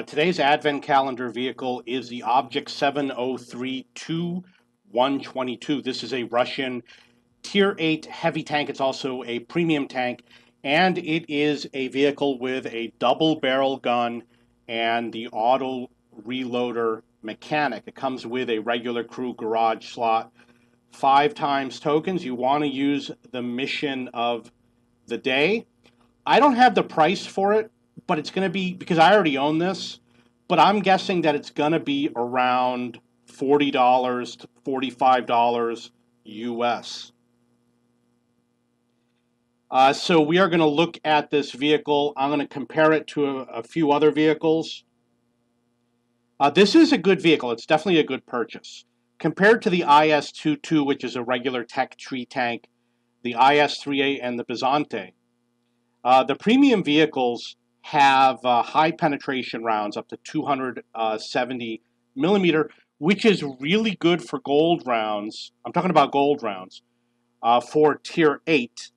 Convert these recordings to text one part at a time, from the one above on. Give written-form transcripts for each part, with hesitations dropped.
Today's Advent calendar vehicle is the Object 7032-122. This is a Russian Tier 8 heavy tank. It's also a premium tank, and it is a vehicle with a double barrel gun and the auto reloader mechanic. It comes with a regular crew garage slot, 5 times tokens. You want to use the mission of the day. I don't have the price for it, but it's going to be, because I already own this, but I'm guessing that it's going to be around $40 to $45 US. So we are going to look at this vehicle. I'm going to compare it to a few other vehicles. This is a good vehicle. It's definitely a good purchase. Compared to the IS-22, which is a regular tech tree tank, the IS-3A, and the Bizante, the premium vehicles have high penetration rounds up to 270 millimeter, which is really good for gold rounds. I'm talking about gold rounds for Tier 8.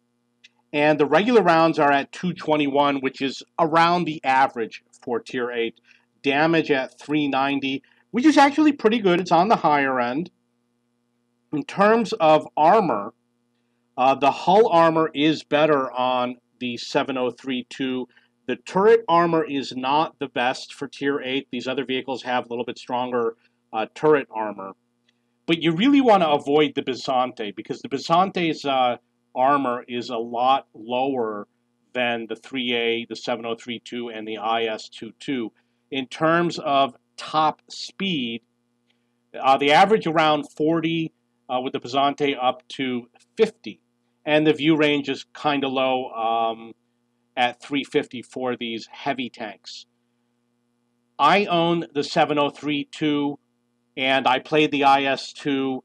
And the regular rounds are at 221, which is around the average for Tier 8. Damage at 390, which is actually pretty good. It's on the higher end. In terms of armor, the hull armor is better on the 7032. The turret armor is not the best for Tier 8. These other vehicles have a little bit stronger turret armor. But you really want to avoid the Bizante, because the Bizante's armor is a lot lower than the 3A, the 7032, and the IS-22. In terms of top speed, the average around 40 with the Bizante up to 50. And the view range is kind of low at 350 for these heavy tanks. I own the 7032, and I played the IS-2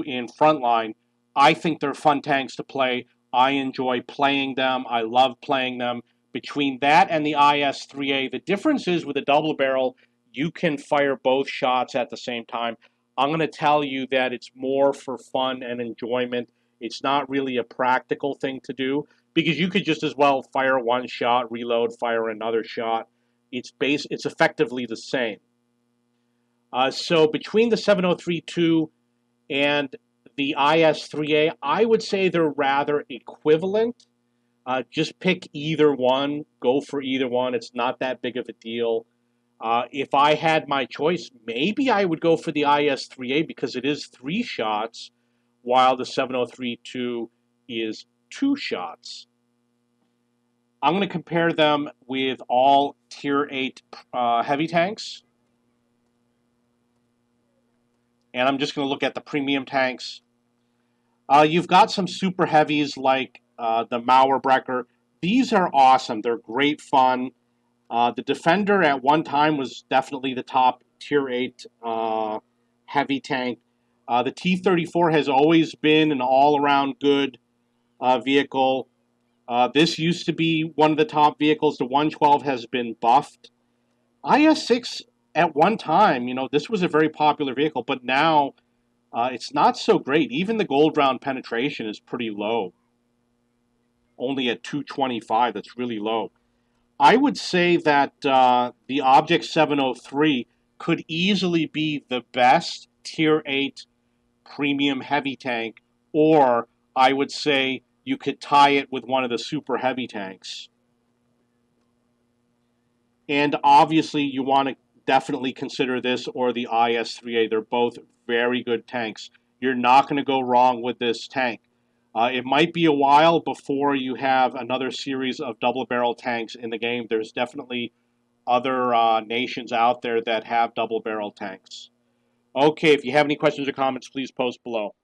in Frontline. I think they're fun tanks to play. I enjoy playing them. I love playing them. Between that and the IS-3A, the difference is with a double barrel, you can fire both shots at the same time. I'm going to tell you that it's more for fun and enjoyment. It's not really a practical thing to do, because you could just as well fire one shot, reload, fire another shot. It's effectively the same. So between the 7032 and the IS-3A, I would say they're rather equivalent. Just pick either one, go for either one. It's not that big of a deal. If I had my choice, maybe I would go for the IS-3A because it is 3 shots, while the 7032 is 2 shots. I'm going to compare them with all Tier 8 heavy tanks. And I'm just going to look at the premium tanks. You've got some super heavies like the Mauerbrecher. These are awesome. They're great fun. The Defender at one time was definitely the top Tier 8 heavy tank. The T-34 has always been an all-around good vehicle. This used to be one of the top vehicles. The 112 has been buffed. IS-6 at one time, this was a very popular vehicle, but now it's not so great. Even the gold round penetration is pretty low. Only at 225, that's really low. I would say that the Object 703 could easily be the best Tier 8 premium heavy tank, or I would say you could tie it with one of the super heavy tanks. And obviously you want to definitely consider this or the IS-3A. They're both very good tanks. You're not going to go wrong with this tank. It might be a while before you have another series of double-barrel tanks in the game. There's definitely other nations out there that have double-barrel tanks. Okay, if you have any questions or comments, please post below.